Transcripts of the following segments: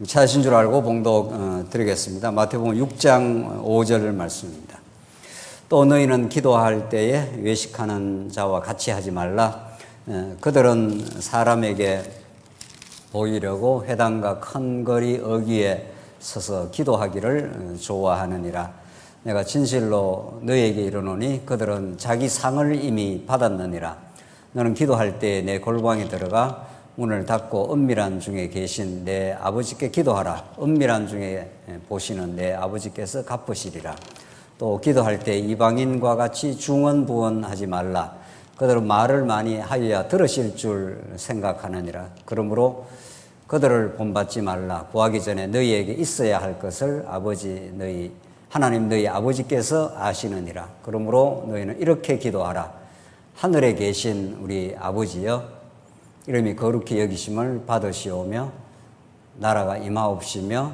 찾으신 줄 알고 봉독 드리겠습니다. 마태복음 6장 5절 말씀입니다. 또 너희는 기도할 때에 외식하는 자와 같이 하지 말라. 그들은 사람에게 보이려고 회당과 큰 거리 어귀에 서서 기도하기를 좋아하느니라. 내가 진실로 너희에게 이르노니 그들은 자기 상을 이미 받았느니라. 너는 기도할 때에 내 골방에 들어가 문을 닫고 은밀한 중에 계신 내 아버지께 기도하라. 은밀한 중에 보시는 내 아버지께서 갚으시리라. 또 기도할 때 이방인과 같이 중언부언하지 말라. 그들은 말을 많이 하여야 들으실 줄 생각하느니라. 그러므로 그들을 본받지 말라. 구하기 전에 너희에게 있어야 할 것을 하나님 너희 아버지께서 아시느니라. 그러므로 너희는 이렇게 기도하라. 하늘에 계신 우리 아버지여, 이름이 거룩히 여기심을 받으시오며 나라가 임하옵시며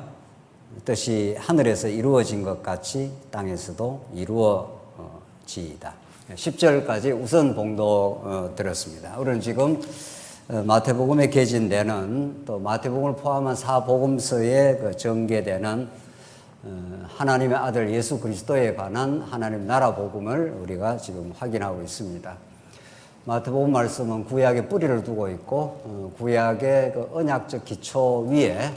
뜻이 하늘에서 이루어진 것 같이 땅에서도 이루어지이다. 10절까지 우선 봉독 드렸습니다. 우리는 지금 마태복음에 게진되는 또 마태복음을 포함한 사복음서에 전개되는 하나님의 아들 예수 그리스도에 관한 하나님 나라 복음을 우리가 지금 확인하고 있습니다. 마태복음 말씀은 구약의 뿌리를 두고 있고 구약의 그 언약적 기초 위에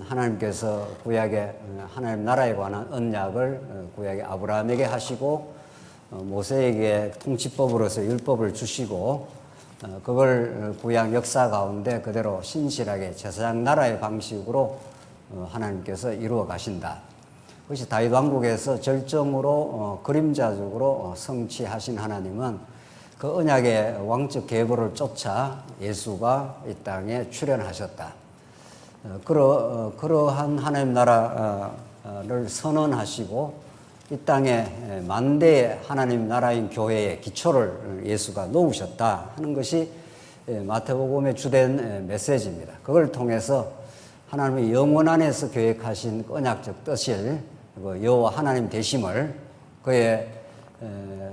하나님께서 구약의 하나님 나라에 관한 언약을 구약의 아브라함에게 하시고 모세에게 통치법으로서 율법을 주시고 그걸 구약 역사 가운데 그대로 신실하게 제사장 나라의 방식으로 하나님께서 이루어 가신다. 그것이 다윗 왕국에서 절정으로 그림자적으로 성취하신 하나님은 그 언약의 왕적 계보를 쫓아 예수가 이 땅에 출현하셨다. 그러한 하나님 나라를 선언하시고 이 땅에 만대의 하나님 나라인 교회의 기초를 예수가 놓으셨다 하는 것이 마태복음의 주된 메시지입니다. 그걸 통해서 하나님의 영원 안에서 계획하신 언약적 뜻을 여호와 하나님 되심을 그의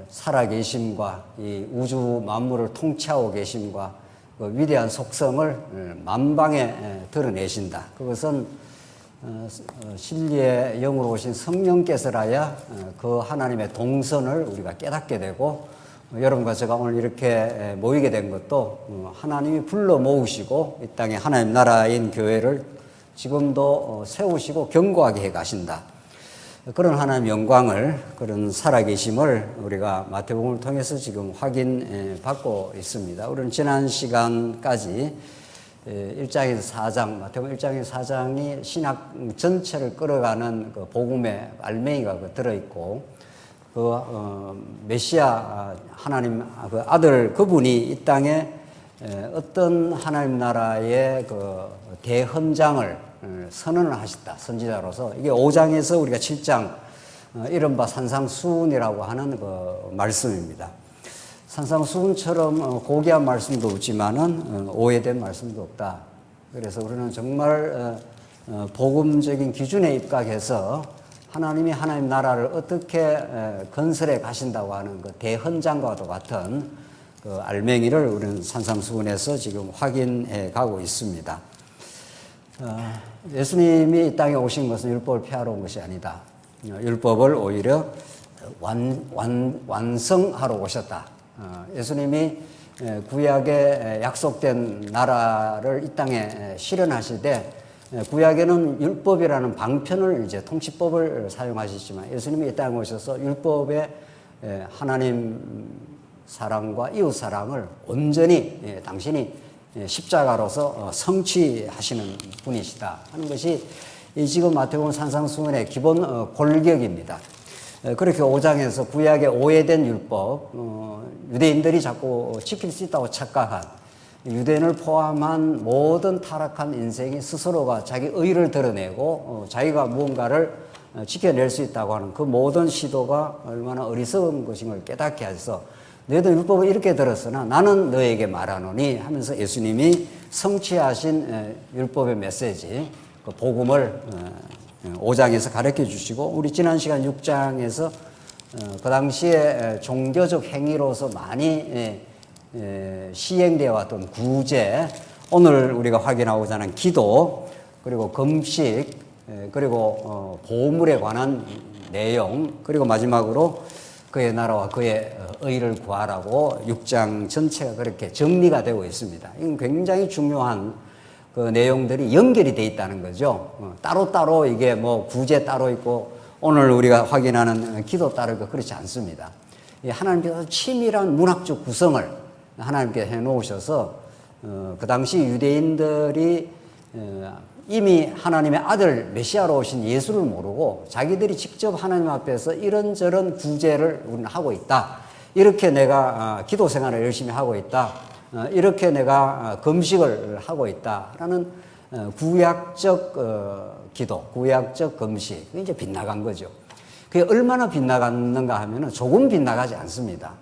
살아계심과 이 우주 만물을 통치하고 계심과 그 위대한 속성을 만방에 드러내신다. 그것은 진리의 영으로 오신 성령께서라야 그 하나님의 동선을 우리가 깨닫게 되고 여러분과 제가 오늘 이렇게 모이게 된 것도 하나님이 불러 모으시고 이 땅에 하나님 나라인 교회를 지금도 세우시고 견고하게 해 가신다. 그런 하나님의 영광을, 그런 살아계심을 우리가 마태복음을 통해서 지금 확인받고 있습니다. 우리는 지난 시간까지 1장에서 4장, 마태복음 1장에서 4장이 신학 전체를 끌어가는 그 복음의 알맹이가 들어있고, 메시아 하나님, 그 아들 그분이 이 땅에 어떤 하나님 나라의 그 대헌장을 선언을 하셨다. 선지자로서. 이게 5장에서 우리가 7장 이른바 산상수훈이라고 하는 그 말씀입니다. 산상수훈처럼 고귀한 말씀도 없지만은 오해된 말씀도 없다. 그래서 우리는 정말 복음적인 기준에 입각해서 하나님이 하나님 나라를 어떻게 건설해 가신다고 하는 그 대헌장과도 같은 그 알맹이를 우리는 산상수훈에서 지금 확인해 가고 있습니다. 예수님이 이 땅에 오신 것은 율법을 폐하러 온 것이 아니다. 율법을 오히려 완성하러 오셨다. 예수님이 구약에 약속된 나라를 이 땅에 실현하시되 구약에는 율법이라는 방편을 이제 통치법을 사용하시지만 예수님이 이 땅에 오셔서 율법의 하나님 사랑과 이웃 사랑을 온전히 당신이 십자가로서 성취하시는 분이시다 하는 것이 지금 마태복음 산상수훈의 기본 골격입니다. 그렇게 5장에서 구약의 오해된 율법, 유대인들이 자꾸 지킬 수 있다고 착각한 유대인을 포함한 모든 타락한 인생이 스스로가 자기 의를 드러내고 자기가 무언가를 지켜낼 수 있다고 하는 그 모든 시도가 얼마나 어리석은 것인 걸 깨닫게 하셔서 너희도 율법을 이렇게 들었으나 나는 너에게 말하노니 하면서 예수님이 성취하신 율법의 메시지, 그 복음을 5장에서 가르쳐 주시고 우리 지난 시간 6장에서 그 당시에 종교적 행위로서 많이 시행되어 왔던 구제, 오늘 우리가 확인하고자 하는 기도, 그리고 금식, 그리고 보물에 관한 내용, 그리고 마지막으로 그의 나라와 그의 의를 구하라고 6장 전체가 그렇게 정리가 되고 있습니다. 이건 굉장히 중요한 그 내용들이 연결이 돼 있다는 거죠. 따로따로 이게 뭐 구제 따로 있고 오늘 우리가 확인하는 기도 따로 있고 그렇지 않습니다. 하나님께서 치밀한 문학적 구성을 하나님께서 해놓으셔서 그 당시 유대인들이 이미 하나님의 아들 메시아로 오신 예수를 모르고 자기들이 직접 하나님 앞에서 이런저런 구제를 우리는 하고 있다. 이렇게 내가 기도 생활을 열심히 하고 있다. 이렇게 내가 금식을 하고 있다라는 구약적 기도, 구약적 금식, 이제 빗나간 거죠. 그게 얼마나 빗나갔는가 하면은 조금 빗나가지 않습니다.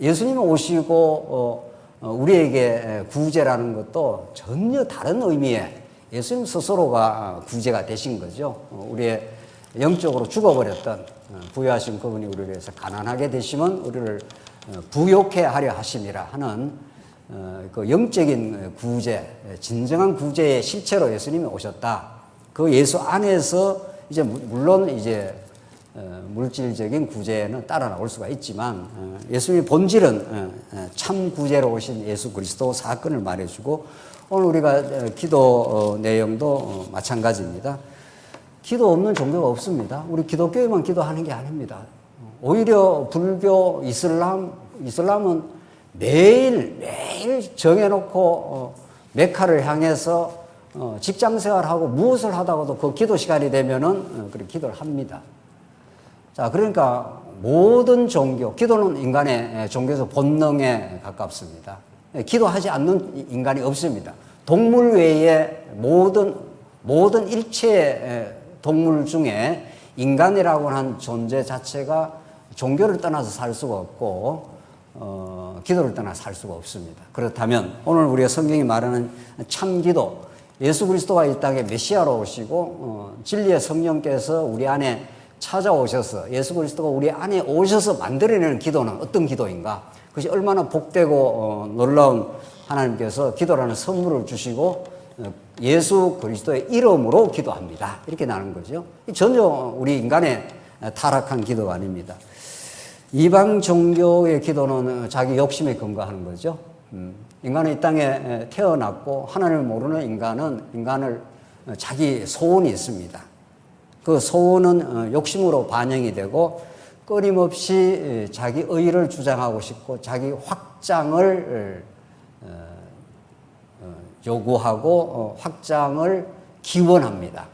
예수님 오시고 우리에게 구제라는 것도 전혀 다른 의미의 예수님 스스로가 구제가 되신 거죠. 우리의 영적으로 죽어버렸던 부유하신 그분이 우리를 위해서 가난하게 되시면 우리를 부욕해 하려 하심이라 하는 그 영적인 구제, 진정한 구제의 실체로 예수님이 오셨다. 그 예수 안에서 이제 물론 이제 물질적인 구제는 따라 나올 수가 있지만 예수님의 본질은 참 구제로 오신 예수 그리스도 사건을 말해주고 오늘 우리가 기도 내용도 마찬가지입니다. 기도 없는 종교가 없습니다. 우리 기독교에만 기도하는 게 아닙니다. 오히려 불교, 이슬람은 매일 정해놓고 메카를 향해서 직장 생활하고 무엇을 하다가도 그 기도 시간이 되면은 그렇게 기도를 합니다. 자, 그러니까 모든 종교, 기도는 인간의 종교에서 본능에 가깝습니다. 기도하지 않는 인간이 없습니다. 동물 외에 모든 일체 동물 중에 인간이라고 하는 존재 자체가 종교를 떠나서 살 수가 없고 기도를 떠나서 살 수가 없습니다. 그렇다면 오늘 우리가 성경이 말하는 참 기도, 예수 그리스도가 이 땅에 메시아로 오시고 진리의 성령께서 우리 안에 찾아오셔서 예수 그리스도가 우리 안에 오셔서 만들어내는 기도는 어떤 기도인가? 그것이 얼마나 복되고 놀라운 하나님께서 기도라는 선물을 주시고 예수 그리스도의 이름으로 기도합니다. 이렇게 나는 거죠. 전혀 우리 인간의 타락한 기도가 아닙니다. 이방 종교의 기도는 자기 욕심에 근거하는 거죠. 인간은 이 땅에 태어났고 하나님을 모르는 인간을 자기 소원이 있습니다. 그 소원은 욕심으로 반영이 되고 끊임없이 자기 의를 주장하고 싶고 자기 확장을 요구하고 확장을 기원합니다.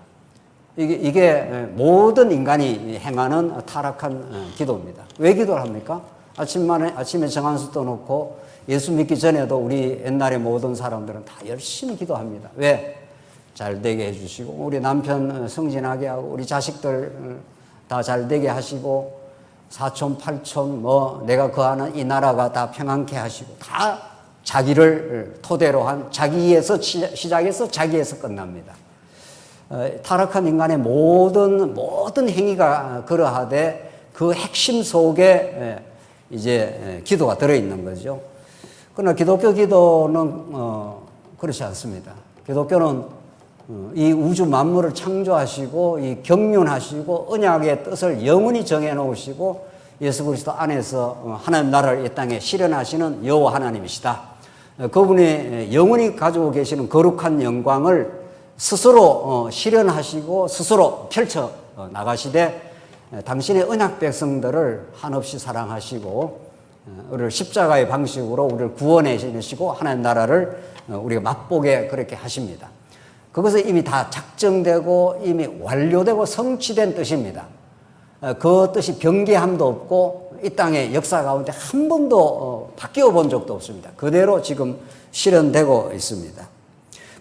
이게 모든 인간이 행하는 타락한 기도입니다. 왜 기도를 합니까? 아침에 정한수 떠놓고 예수 믿기 전에도 우리 옛날의 모든 사람들은 다 열심히 기도합니다. 왜? 잘 되게 해주시고 우리 남편 승진하게 하고 우리 자식들 다 잘 되게 하시고 사촌 팔촌 내가 거하는 이 나라가 다 평안케 하시고 다 자기를 토대로 한 자기에서 시작해서 자기에서 끝납니다. 타락한 인간의 모든 행위가 그러하되 그 핵심 속에 이제 기도가 들어있는 거죠. 그러나 기독교 기도는 그렇지 않습니다. 기독교는 이 우주 만물을 창조하시고 이 경륜하시고 언약의 뜻을 영원히 정해놓으시고 예수 그리스도 안에서 하나님 나라를 이 땅에 실현하시는 여호와 하나님이시다. 그분이 영원히 가지고 계시는 거룩한 영광을 스스로 실현하시고 스스로 펼쳐 나가시되 당신의 언약 백성들을 한없이 사랑하시고 우리를 십자가의 방식으로 우리를 구원해 주시고 하나님 나라를 우리가 맛보게 그렇게 하십니다. 그것은 이미 다 작정되고 이미 완료되고 성취된 뜻입니다. 그 뜻이 변개함도 없고 이 땅의 역사 가운데 한 번도 바뀌어 본 적도 없습니다. 그대로 지금 실현되고 있습니다.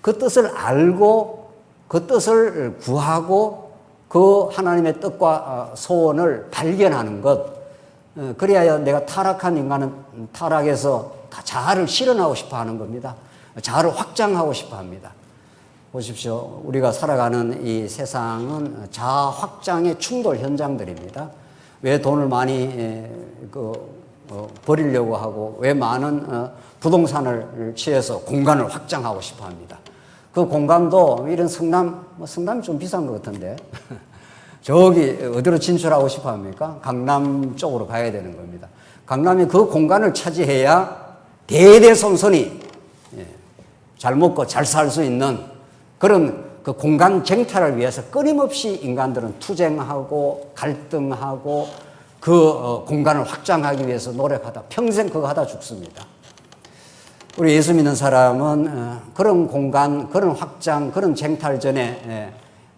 그 뜻을 알고 그 뜻을 구하고 그 하나님의 뜻과 소원을 발견하는 것, 그래야 내가 타락한 인간은 타락해서 다 자아를 실현하고 싶어 하는 겁니다. 자아를 확장하고 싶어 합니다. 보십시오. 우리가 살아가는 이 세상은 자아 확장의 충돌 현장들입니다. 왜 돈을 많이 버리려고 하고 왜 많은 부동산을 취해서 공간을 확장하고 싶어 합니다. 그 공간도 이런 성남이 좀 비싼 것 같은데 저기 어디로 진출하고 싶어 합니까? 강남 쪽으로 가야 되는 겁니다. 강남이 그 공간을 차지해야 대대손손이 잘 먹고 잘 살 수 있는 그런 그 공간 쟁탈을 위해서 끊임없이 인간들은 투쟁하고 갈등하고 그 공간을 확장하기 위해서 노력하다 평생 그거 하다 죽습니다. 우리 예수 믿는 사람은 그런 공간, 그런 확장, 그런 쟁탈전에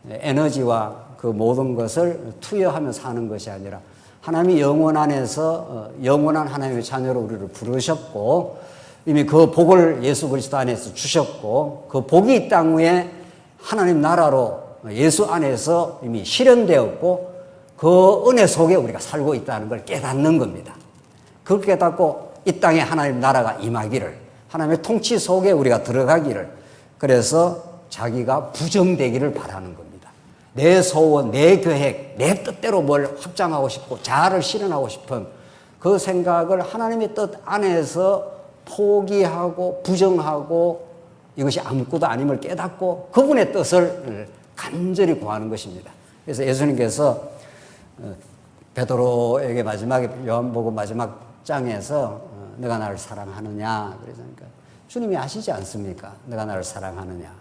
에너지와 그 모든 것을 투여하며 사는 것이 아니라 하나님이 영원 안에서 영원한 하나님의 자녀로 우리를 부르셨고 이미 그 복을 예수 그리스도 안에서 주셨고 그 복이 이 땅 위에 하나님 나라로 예수 안에서 이미 실현되었고 그 은혜 속에 우리가 살고 있다는 걸 깨닫는 겁니다. 그걸 깨닫고 이 땅에 하나님 나라가 임하기를 하나님의 통치 속에 우리가 들어가기를 그래서 자기가 부정되기를 바라는 겁니다. 내 소원, 내 계획, 내 뜻대로 뭘 확장하고 싶고 자아를 실현하고 싶은 그 생각을 하나님의 뜻 안에서 포기하고 부정하고 이것이 아무것도 아님을 깨닫고 그분의 뜻을 간절히 구하는 것입니다. 그래서 예수님께서 베드로에게 마지막에 요한복음 마지막 장에서 너가 나를 사랑하느냐 그러니까 주님이 아시지 않습니까? 너가 나를 사랑하느냐.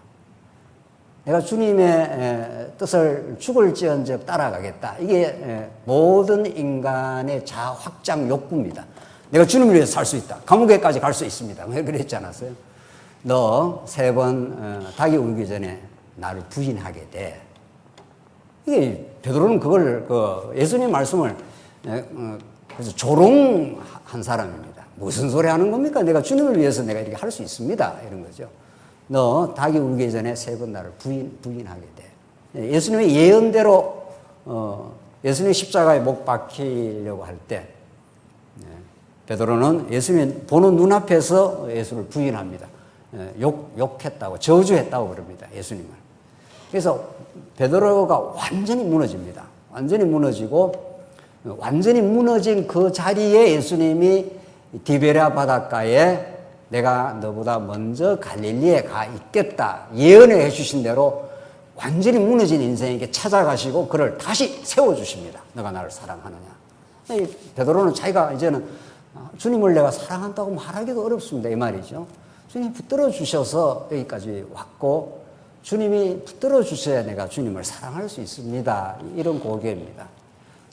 내가 주님의 뜻을 죽을지언정 따라가겠다. 이게 모든 인간의 자아 확장 욕구입니다. 내가 주님을 위해서 살 수 있다. 감옥에까지 갈 수 있습니다. 왜 그랬지 않았어요? 너 3번 닭이 울기 전에 나를 부인하게 돼. 이게 베드로는 그걸 예수님 말씀을 그래서 조롱한 사람입니다. 무슨 소리 하는 겁니까? 내가 주님을 위해서 내가 이렇게 할 수 있습니다. 이런 거죠. 너 닭이 울기 전에 3번 나를 부인하게 돼. 예수님의 예언대로 예수님이 십자가에 못 박히려고 할 때 베드로는 예수님 보는 눈앞에서 예수를 부인합니다. 욕했다고 저주했다고 그럽니다. 예수님을. 그래서 베드로가 완전히 무너집니다. 완전히 무너지고 완전히 무너진 그 자리에 예수님이 디베랴 바닷가에 내가 너보다 먼저 갈릴리에 가 있겠다 예언을 해주신 대로 완전히 무너진 인생에게 찾아가시고 그를 다시 세워주십니다. 너가 나를 사랑하느냐. 베드로는 자기가 이제는 주님을 내가 사랑한다고 말하기도 어렵습니다. 이 말이죠. 주님이 붙들어 주셔서 여기까지 왔고 주님이 붙들어 주셔야 내가 주님을 사랑할 수 있습니다. 이런 고백입니다.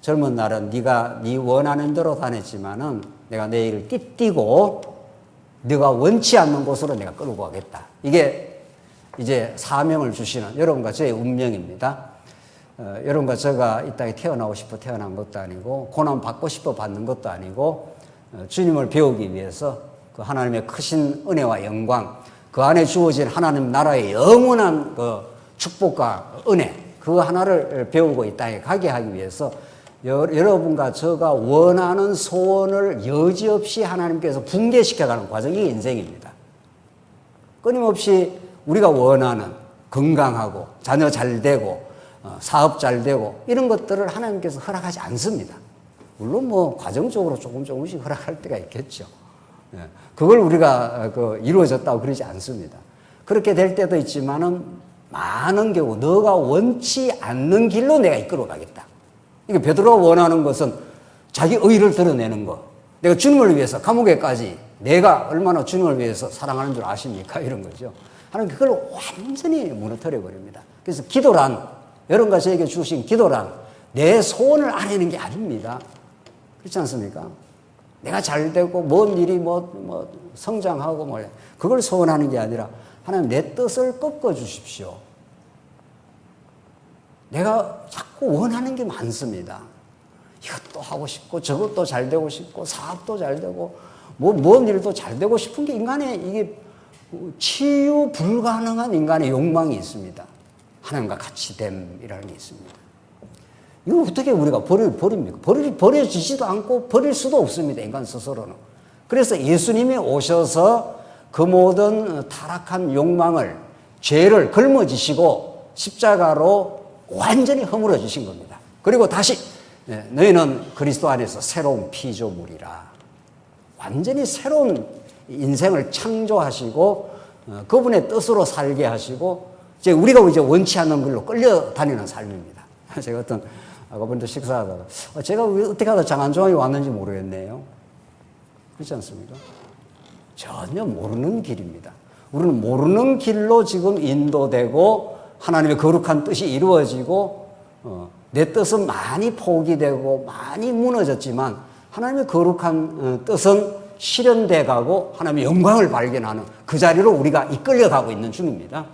젊은 날은 네가 네 원하는 대로 다녔지만은 내가 내일을 띠띠고 네가 원치 않는 곳으로 내가 끌고 가겠다. 이게 이제 사명을 주시는 여러분과 저의 운명입니다. 여러분과 제가 이 땅에 태어나고 싶어 태어난 것도 아니고 고난 받고 싶어 받는 것도 아니고 주님을 배우기 위해서 그 하나님의 크신 은혜와 영광 그 안에 주어진 하나님 나라의 영원한 그 축복과 은혜 그 하나를 배우고 이 땅에 가게 하기 위해서 여러분과 제가 원하는 소원을 여지없이 하나님께서 붕괴시켜가는 과정이 인생입니다. 끊임없이 우리가 원하는 건강하고 자녀 잘 되고 사업 잘 되고 이런 것들을 하나님께서 허락하지 않습니다. 물론 뭐 과정적으로 조금씩 허락할 때가 있겠죠. 그걸 우리가 이루어졌다고 그러지 않습니다. 그렇게 될 때도 있지만은 많은 경우 너가 원치 않는 길로 내가 이끌어 가겠다. 이게 베드로가 원하는 것은 자기 의의를 드러내는 것. 내가 주님을 위해서 감옥에까지 내가 얼마나 주님을 위해서 사랑하는 줄 아십니까? 이런 거죠. 하나님 그걸 완전히 무너뜨려 버립니다. 그래서 기도란 여러분과 저에게 주신 기도란 내 소원을 아뢰는 게 아닙니다. 그렇지 않습니까? 내가 잘 되고 뭔 일이 성장하고 그걸 소원하는 게 아니라 하나님 내 뜻을 꺾어 주십시오. 내가 자꾸 원하는 게 많습니다. 이것도 하고 싶고 저것도 잘 되고 싶고 사업도 잘 되고 뭔 일도 잘 되고 싶은 게 인간의 이게 치유 불가능한 인간의 욕망이 있습니다. 하나님과 같이 됨이라는 게 있습니다. 이거 어떻게 우리가 버립니까? 버려지지도 않고 버릴 수도 없습니다. 인간 스스로는. 그래서 예수님이 오셔서 그 모든 타락한 욕망을 죄를 걸머지시고 십자가로 완전히 허물어 주신 겁니다. 그리고 다시 너희는 그리스도 안에서 새로운 피조물이라. 완전히 새로운 인생을 창조하시고 그분의 뜻으로 살게 하시고 이제 우리가 이제 원치 않는 길로 끌려다니는 삶입니다. 제가 아까 먼저 식사하다가 제가 어떻게 하다 장안정학에 왔는지 모르겠네요. 그렇지 않습니까? 전혀 모르는 길입니다. 우리는 모르는 길로 지금 인도되고 하나님의 거룩한 뜻이 이루어지고 내 뜻은 많이 포기되고 많이 무너졌지만 하나님의 거룩한 뜻은 실현돼 가고 하나님의 영광을 발견하는 그 자리로 우리가 이끌려가고 있는 중입니다.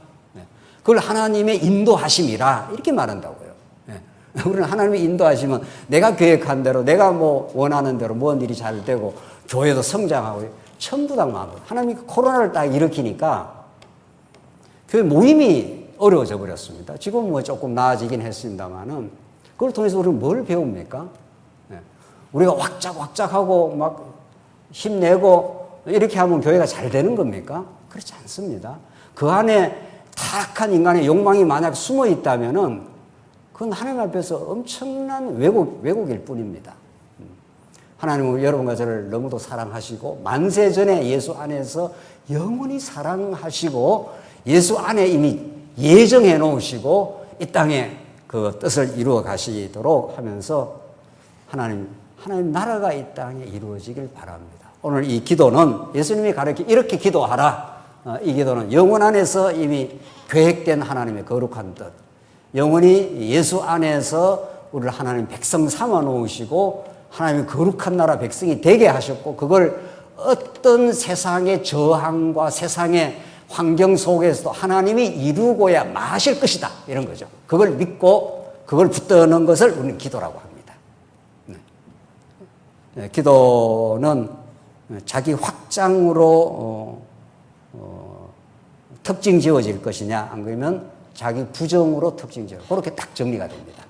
그걸 하나님의 인도하심이라 이렇게 말한다고요. 우리는 하나님의 인도하시면 내가 계획한 대로 내가 뭐 원하는 대로 뭔 일이 잘 되고 교회도 성장하고 전부 다 마음으로 하나님이 코로나를 딱 일으키니까 교회 모임이 어려워져 버렸습니다. 지금 뭐 조금 나아지긴 했습니다만은 그걸 통해서 우리는 뭘 배웁니까? 우리가 왁작왁작하고 막 힘내고 이렇게 하면 교회가 잘 되는 겁니까? 그렇지 않습니다. 그 안에 타락한 인간의 욕망이 만약 숨어 있다면은 그건 하나님 앞에서 엄청난 왜곡일 뿐입니다. 하나님은 여러분과 저를 너무도 사랑하시고 만세 전에 예수 안에서 영원히 사랑하시고 예수 안에 이미 예정해 놓으시고 이 땅에 그 뜻을 이루어 가시도록 하면서 하나님 나라가 이 땅에 이루어지길 바랍니다. 오늘 이 기도는 예수님이 가르쳐 이렇게 기도하라. 이 기도는 영원 안에서 이미 계획된 하나님의 거룩한 뜻, 영원히 예수 안에서 우리를 하나님 백성 삼아 놓으시고 하나님의 거룩한 나라 백성이 되게 하셨고 그걸 어떤 세상의 저항과 세상의 환경 속에서도 하나님이 이루고야 마실 것이다 이런 거죠. 그걸 믿고 그걸 붙드는 것을 우리는 기도라고 합니다. 기도는 자기 확장으로 특징 지어질 것이냐 안 그러면 자기 부정으로 특징 지어 그렇게 딱 정리가 됩니다.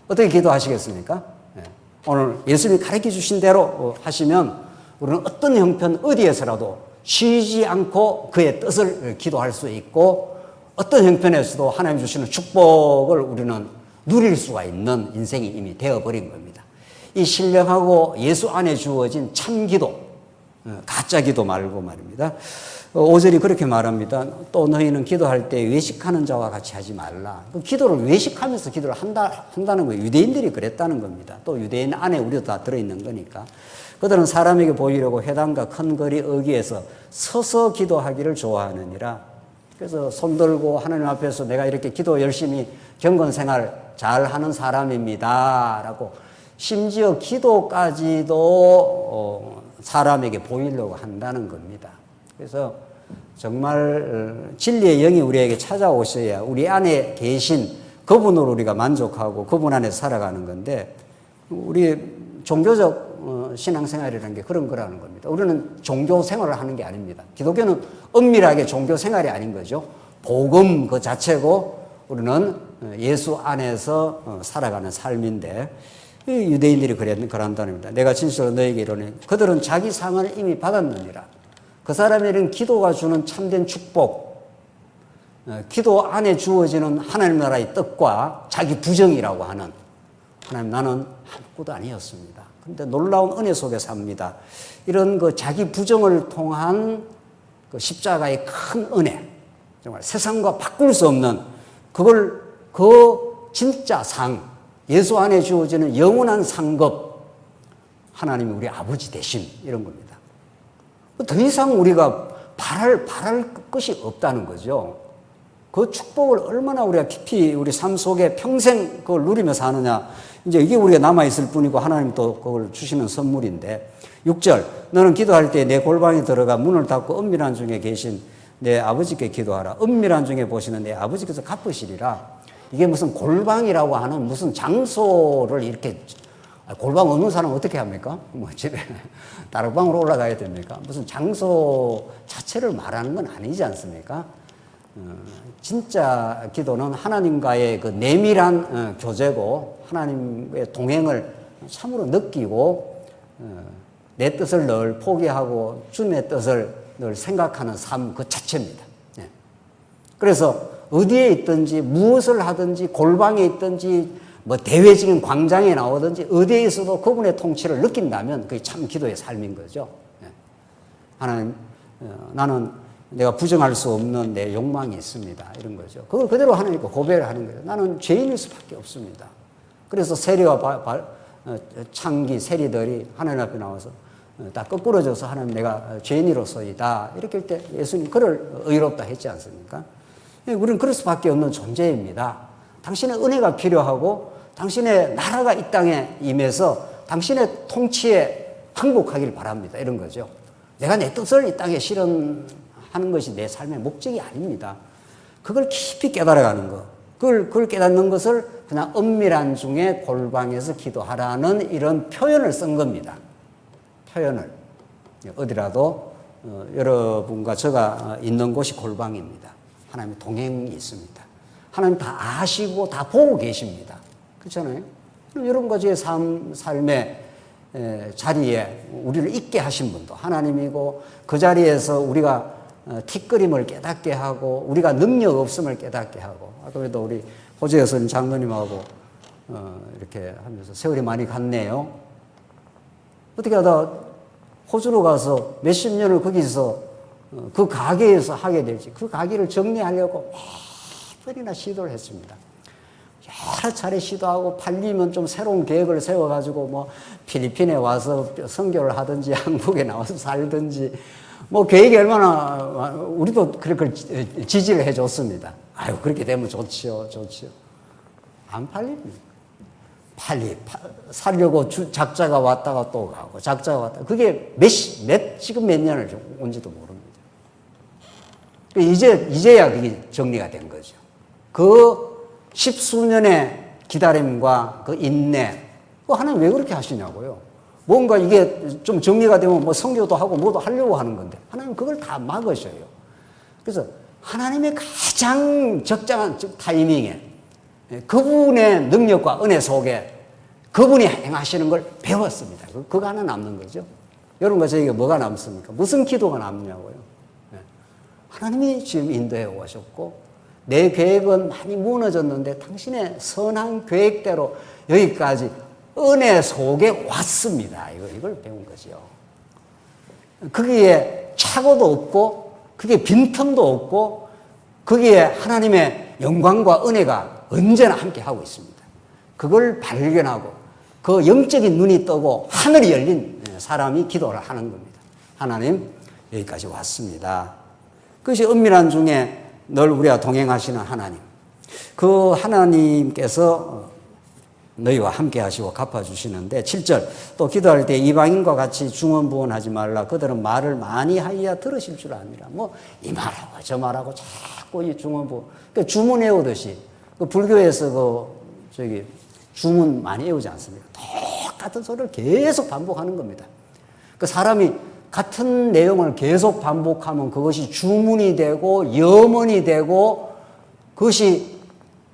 어떻게 기도하시겠습니까? 오늘 예수님이 가르쳐 주신 대로 하시면 우리는 어떤 형편 어디에서라도 쉬지 않고 그의 뜻을 기도할 수 있고 어떤 형편에서도 하나님 주시는 축복을 우리는 누릴 수가 있는 인생이 이미 되어버린 겁니다. 이 신령하고 예수 안에 주어진 참 기도, 가짜 기도 말고 말입니다. 5절이 그렇게 말합니다. 또 너희는 기도할 때 외식하는 자와 같이 하지 말라. 기도를 외식하면서 기도를 한다는 거예요. 유대인들이 그랬다는 겁니다. 또 유대인 안에 우리도 다 들어있는 거니까. 그들은 사람에게 보이려고 회당과 큰 거리 어귀에서 서서 기도하기를 좋아하느니라. 그래서 손들고 하나님 앞에서 내가 이렇게 기도 열심히 경건생활 잘하는 사람입니다 라고 심지어 기도까지도 사람에게 보이려고 한다는 겁니다. 그래서 정말 진리의 영이 우리에게 찾아오셔야 우리 안에 계신 그분으로 우리가 만족하고 그분 안에 살아가는 건데 우리 종교적 신앙생활이라는 게 그런 거라는 겁니다. 우리는 종교생활을 하는 게 아닙니다. 기독교는 엄밀하게 종교생활이 아닌 거죠. 복음 그 자체고 우리는 예수 안에서 살아가는 삶인데 유대인들이 그런다는 겁니다. 내가 진실로 너에게 이르노니 그들은 자기 상을 이미 받았느니라. 그 사람에게는 기도가 주는 참된 축복, 기도 안에 주어지는 하나님 나라의 뜻과 자기 부정이라고 하는 하나님 나는 아무것도 아니었습니다. 그런데 놀라운 은혜 속에 삽니다. 이런 그 자기 부정을 통한 그 십자가의 큰 은혜, 정말 세상과 바꿀 수 없는 그걸 그 진짜 상, 예수 안에 주어지는 영원한 상급, 하나님이 우리 아버지 되심 이런 겁니다. 더 이상 우리가 바랄 것이 없다는 거죠. 그 축복을 얼마나 우리가 깊이 우리 삶 속에 평생 그걸 누리며 사느냐. 이제 이게 우리가 남아있을 뿐이고 하나님 또 그걸 주시는 선물인데 6절 너는 기도할 때 내 골방에 들어가 문을 닫고 은밀한 중에 계신 내 아버지께 기도하라. 은밀한 중에 보시는 내 아버지께서 갚으시리라. 이게 무슨 골방이라고 하는 무슨 장소를 이렇게 골방 없는 사람은 어떻게 합니까? 뭐 집에 다락방으로 올라가야 됩니까? 무슨 장소 자체를 말하는 건 아니지 않습니까? 진짜 기도는 하나님과의 그 내밀한 교제고 하나님의 동행을 참으로 느끼고 내 뜻을 늘 포기하고 주님의 뜻을 늘 생각하는 삶 그 자체입니다. 그래서 어디에 있든지 무엇을 하든지 골방에 있든지 뭐 대외적인 광장에 나오든지 어디에 있어도 그분의 통치를 느낀다면 그게 참 기도의 삶인 거죠. 하나님, 나는 내가 부정할 수 없는 내 욕망이 있습니다. 이런 거죠. 그걸 그대로 하나님께 고백을 하는 거예요. 나는 죄인일 수밖에 없습니다. 그래서 세리와 창기, 세리들이 하나님 앞에 나와서 다 거꾸러져서 하나님 내가 죄인이로서이다. 이렇게 할 때 예수님 그를 의롭다 했지 않습니까? 우리는 그럴 수밖에 없는 존재입니다. 당신의 은혜가 필요하고 당신의 나라가 이 땅에 임해서 당신의 통치에 항복하기를 바랍니다. 이런 거죠. 내가 내 뜻을 이 땅에 실현하는 것이 내 삶의 목적이 아닙니다. 그걸 깊이 깨달아가는 것. 그걸 깨닫는 것을 그냥 은밀한 중에 골방에서 기도하라는 이런 표현을 쓴 겁니다. 표현을. 어디라도 여러분과 제가 있는 곳이 골방입니다. 하나님의 동행이 있습니다. 하나님 다 아시고 다 보고 계십니다. 그렇잖아요? 여러분과 저의 삶의 자리에 우리를 있게 하신 분도 하나님이고 그 자리에서 우리가 티끌임을 깨닫게 하고 우리가 능력 없음을 깨닫게 하고 그래도 우리 호재 여사님 장로님하고 이렇게 하면서 세월이 많이 갔네요. 어떻게 하다 호주로 가서 몇십 년을 거기서 그 가게에서 하게 될지 그 가게를 정리하려고 몇 번이나 시도를 했습니다. 여러 차례 시도하고 팔리면 좀 새로운 계획을 세워가지고 뭐 필리핀에 와서 선교를 하든지 한국에 나와서 살든지 뭐 계획이 얼마나 우리도 그렇게 지지를 해줬습니다. 아유 그렇게 되면 좋지요, 좋지요. 안 팔립니다. 살려고 작자가 왔다가 또 가고 작자가 왔다가 그게 지금 몇 년을 온지도 모릅니다. 이제야 그게 정리가 된 거죠. 그 십수년의 기다림과 그 인내, 하나님 왜 그렇게 하시냐고요. 뭔가 이게 좀 정리가 되면 뭐 성교도 하고 뭐도 하려고 하는 건데 하나님 그걸 다 막으셔요. 그래서 하나님의 가장 적당한 타이밍에 그분의 능력과 은혜 속에 그분이 행하시는 걸 배웠습니다. 그거 하나 남는 거죠. 여러분과 저에게 뭐가 남습니까? 무슨 기도가 남냐고요. 하나님이 지금 인도해 오셨고 내 계획은 많이 무너졌는데 당신의 선한 계획대로 여기까지 은혜 속에 왔습니다. 이걸 배운 거죠. 거기에 착오도 없고 거기에 빈틈도 없고 거기에 하나님의 영광과 은혜가 언제나 함께 하고 있습니다. 그걸 발견하고 그 영적인 눈이 뜨고 하늘이 열린 사람이 기도를 하는 겁니다. 하나님 여기까지 왔습니다. 그것이 은밀한 중에 늘 우리와 동행하시는 하나님. 그 하나님께서 너희와 함께 하시고 갚아주시는데 7절 또 기도할 때 이방인과 같이 중언부언하지 말라. 그들은 말을 많이 하여야 들으실 줄 아니라. 뭐 이 말하고 저 말하고 자꾸 이 중언부언. 그러니까 주문 외우듯이 그 불교에서 주문 많이 외우지 않습니까? 똑같은 소리를 계속 반복하는 겁니다. 그 사람이 같은 내용을 계속 반복하면 그것이 주문이 되고 염원이 되고 그것이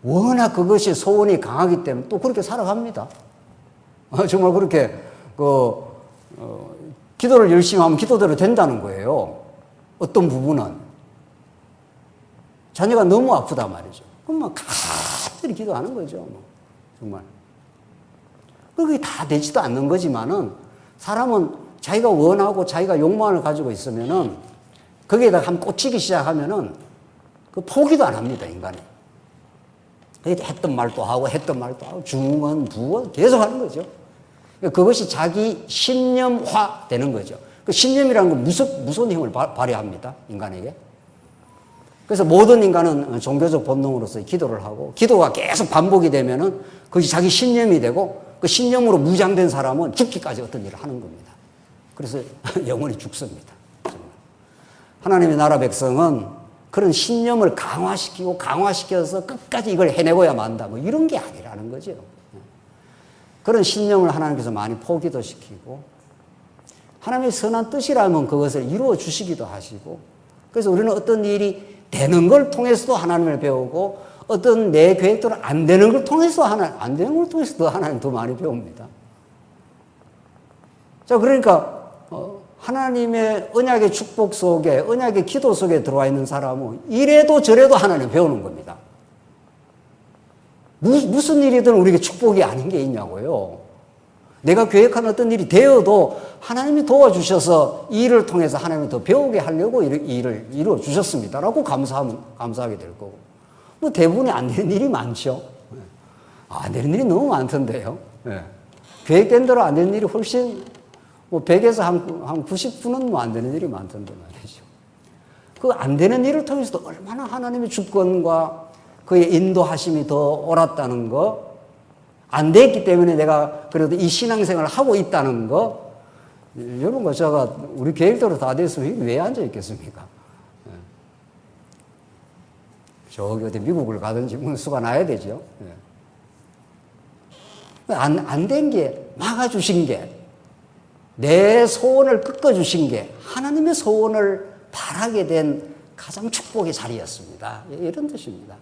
워낙 그것이 소원이 강하기 때문에 또 그렇게 살아갑니다. 정말 그렇게 기도를 열심히 하면 기도대로 된다는 거예요. 어떤 부분은 자녀가 너무 아프단 말이죠. 그럼 막 간절히 기도하는 거죠. 정말. 그게 다 되지도 않는 거지만은 사람은 자기가 원하고 자기가 욕망을 가지고 있으면은 거기에다 한번 꽂히기 시작하면은 그 포기도 안 합니다, 인간이. 했던 말도 하고 중언, 부언 계속 하는 거죠. 그것이 자기 신념화 되는 거죠. 그 신념이라는 건 무슨 힘을 발휘합니다, 인간에게. 그래서 모든 인간은 종교적 본능으로서 기도를 하고 기도가 계속 반복이 되면은 그것이 자기 신념이 되고 그 신념으로 무장된 사람은 죽기까지 어떤 일을 하는 겁니다. 그래서 영원히 죽습니다. 하나님의 나라 백성은 그런 신념을 강화시켜서 끝까지 이걸 해내고야 만다. 뭐 이런 게 아니라는 거죠. 그런 신념을 하나님께서 많이 포기도 시키고 하나님의 선한 뜻이라면 그것을 이루어 주시기도 하시고 그래서 우리는 어떤 일이 되는 걸 통해서도 하나님을 배우고 어떤 내 계획대로 안 되는 걸 통해서 안 되는 걸 통해서 하나님 더 많이 배웁니다. 자, 그러니까 하나님의 언약의 축복 속에, 언약의 기도 속에 들어와 있는 사람은 이래도 저래도 하나님 배우는 겁니다. 무슨 일이든 우리에게 축복이 아닌 게 있냐고요. 내가 계획한 어떤 일이 되어도 하나님이 도와주셔서 이 일을 통해서 하나님이 더 배우게 하려고 이 일을 이루어 주셨습니다라고 감사하게 될 거고. 뭐 대부분이 안 되는 일이 많죠. 안 되는 일이 너무 많던데요. 계획된 대로 안 되는 일이 훨씬 뭐 100에서 한 90%는 뭐 안 되는 일이 많던데 말이죠. 그 안 되는 일을 통해서도 얼마나 하나님의 주권과 그의 인도하심이 더 옳았다는 거, 안 됐기 때문에 내가 그래도 이 신앙생활을 하고 있다는 거, 여러분과 제가 우리 계획대로 다 됐으면 왜 앉아 있겠습니까? 저기 어디 미국을 가든지 문수가 나야 되죠. 안 된 게 막아주신 게, 내 소원을 꺾어주신 게 하나님의 소원을 바라게 된 가장 축복의 자리였습니다. 이런 뜻입니다.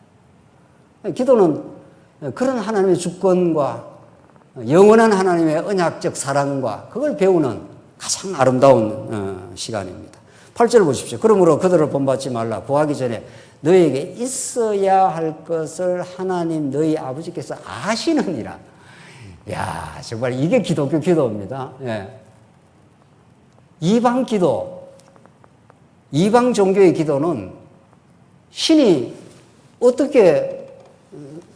기도는 그런 하나님의 주권과 영원한 하나님의 언약적 사랑과 그걸 배우는 가장 아름다운 시간입니다. 8절 보십시오. 그러므로 그들을 본받지 말라. 구하기 전에 너에게 있어야 할 것을 하나님 너희 아버지께서 아시느니라. 야, 정말 이게 기독교 기도입니다. 예. 이방 기도, 이방 종교의 기도는 신이 어떻게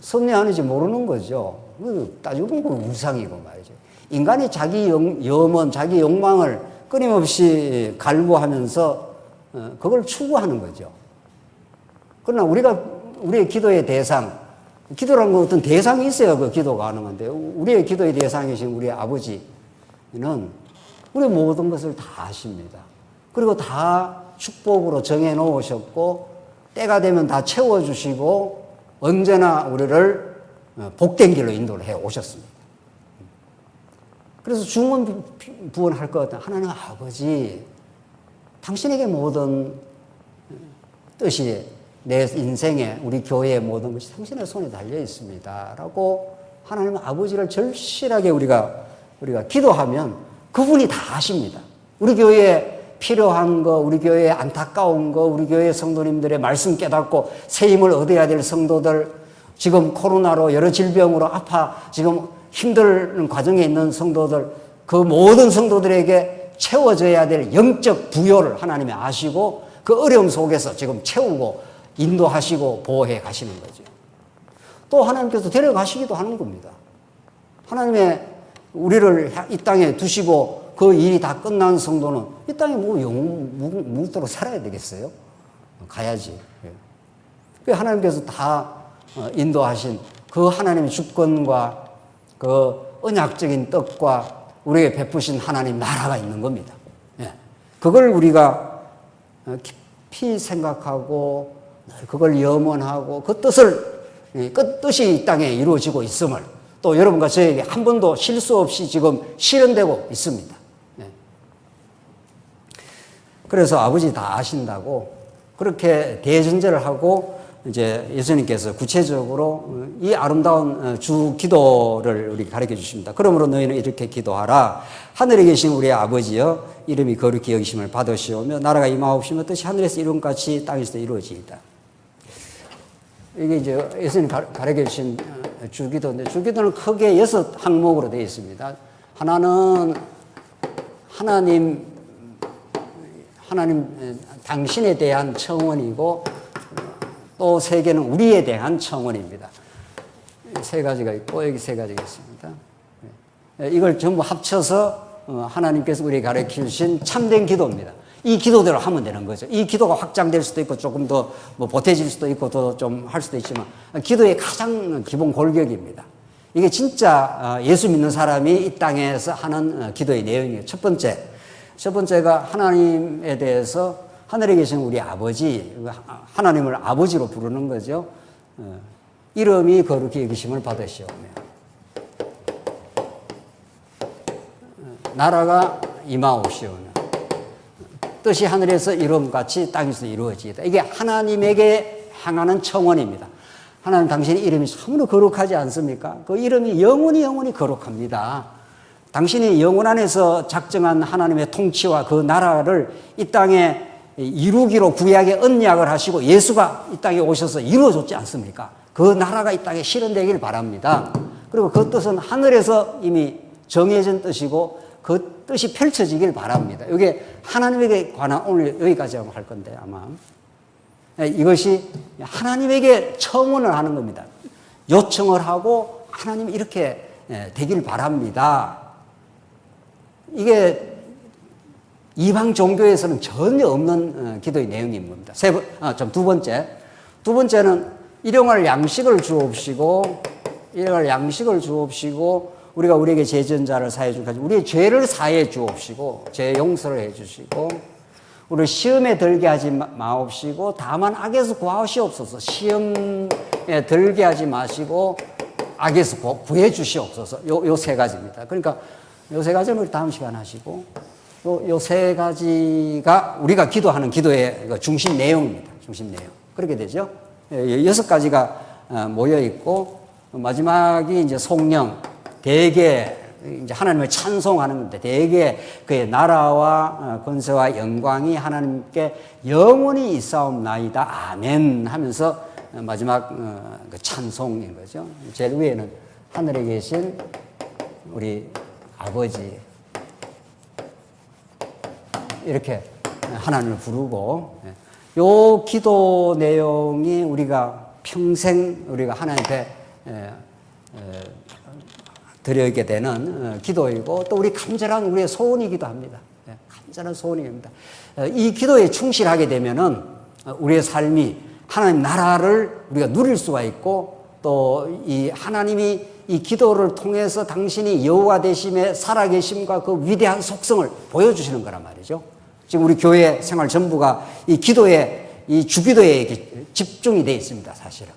섭리하는지 모르는 거죠. 따지고 보면 우상이고 말이죠. 인간이 자기 염원, 자기 욕망을 끊임없이 갈구하면서 그걸 추구하는 거죠. 그러나 우리의 기도의 대상, 기도라는 건 어떤 대상이 있어야 그 기도가 가능한데, 우리의 기도의 대상이신 우리 아버지는 우리 모든 것을 다 아십니다. 그리고 다 축복으로 정해 놓으셨고, 때가 되면 다 채워주시고, 언제나 우리를 복된 길로 인도를 해 오셨습니다. 그래서 중언부언할 것 같은 하나님 아버지, 당신에게 모든 뜻이 내 인생에 우리 교회의 모든 것이 당신의 손에 달려 있습니다. 라고 하나님 아버지를 절실하게 우리가 기도하면 그분이 다 아십니다. 우리 교회에 필요한 거, 우리 교회에 안타까운 거, 우리 교회 성도님들의 말씀 깨닫고 새 힘을 얻어야 될 성도들, 지금 코로나로 여러 질병으로 지금 힘든 과정에 있는 성도들, 그 모든 성도들에게 채워져야 될 영적 부요를 하나님이 아시고 그 어려움 속에서 지금 채우고 인도하시고 보호해 가시는 거죠. 또 하나님께서 데려가시기도 하는 겁니다. 하나님의 우리를 이 땅에 두시고 그 일이 다 끝난 성도는 이 땅에 뭐 묵도록 살아야 되겠어요? 가야지. 그 하나님께서 다 인도하신 그 하나님의 주권과 그 언약적인 뜻과 우리에게 베푸신 하나님 나라가 있는 겁니다. 그걸 우리가 깊이 생각하고 그걸 염원하고 그 뜻이 이 땅에 이루어지고 있음을 또 여러분과 저에게 한 번도 실수 없이 지금 실현되고 있습니다. 그래서 아버지 다 아신다고 그렇게 대전제를 하고 이제 예수님께서 구체적으로 이 아름다운 주 기도를 우리 가르쳐 주십니다. 그러므로 너희는 이렇게 기도하라. 하늘에 계신 우리 아버지여, 이름이 거룩히 여기심을 받으시오며 나라가 임하옵시며 뜻이 하늘에서 이룬 같이 땅에서도 이루어지이다. 이게 이제 예수님 가르쳐 주신 주기도인데, 주기도는 크게 6항목으로 되어 있습니다. 하나는 하나님 당신에 대한 청원이고, 또 3개는 우리에 대한 청원입니다. 3가지가 있고 여기 3가지가 있습니다. 이걸 전부 합쳐서 하나님께서 우리에게 가르쳐 주신 참된 기도입니다. 이 기도대로 하면 되는 거죠. 이 기도가 확장될 수도 있고 조금 더 뭐 보태질 수도 있고 더 좀 할 수도 있지만 기도의 가장 기본 골격입니다. 이게 진짜 예수 믿는 사람이 이 땅에서 하는 기도의 내용이에요. 첫 번째가 하나님에 대해서 하늘에 계신 우리 아버지, 하나님을 아버지로 부르는 거죠. 이름이 거룩히 여기심을 받으시오며 나라가 임하옵시오며 뜻이 하늘에서 이름같이 땅에서 이루어지이다. 이게 하나님에게 향하는 청원입니다. 하나님 당신의 이름이 참으로 거룩하지 않습니까? 그 이름이 영원히 거룩합니다. 당신이 영원 안에서 작정한 하나님의 통치와 그 나라를 이 땅에 이루기로 구약에 언약을 하시고 예수가 이 땅에 오셔서 이루어줬지 않습니까? 그 나라가 이 땅에 실현되길 바랍니다. 그리고 그 뜻은 하늘에서 이미 정해진 뜻이고 그 뜻이 펼쳐지길 바랍니다. 이게 하나님에게 관한 오늘 여기까지 할 건데 아마 이것이 하나님에게 청원을 하는 겁니다. 요청을 하고 하나님 이렇게 되길 바랍니다. 이게 이방 종교에서는 전혀 없는 기도의 내용인 겁니다. 두 번째는 일용할 양식을 주옵시고 우리가 우리에게 죄전자를 사해 주까지 우리의 죄를 사해 주옵시고 죄 용서를 해 주시고 우리를 시험에 들게 하지 마옵시고 다만 악에서 구하시옵소서. 시험에 들게 하지 마시고 악에서 구해 주시옵소서. 요 세 가지입니다. 그러니까 요 세 가지는 우리 다음 시간 하시고 요 세 가지가 우리가 기도하는 기도의 중심 내용입니다. 중심 내용. 그렇게 되죠. 6가지가 모여 있고 마지막이 이제 성령 대개 이제 하나님을 찬송하는 건데 대개 그의 나라와 권세와 영광이 하나님께 영원히 있사옵나이다 아멘 하면서 마지막 그 찬송인 거죠. 제일 위에는 하늘에 계신 우리 아버지 이렇게 하나님을 부르고 요 기도 내용이 우리가 평생 우리가 하나님께 드리게 되는 기도이고 또 우리 간절한 우리의 소원이기도 합니다. 간절한 소원입니다. 이 기도에 충실하게 되면은 우리의 삶이 하나님 나라를 우리가 누릴 수가 있고 또 이 하나님이 이 기도를 통해서 당신이 여호와 되심에 살아계심과 그 위대한 속성을 보여주시는 거란 말이죠. 지금 우리 교회 생활 전부가 이 기도에 이 주기도에 집중이 되어 있습니다. 사실은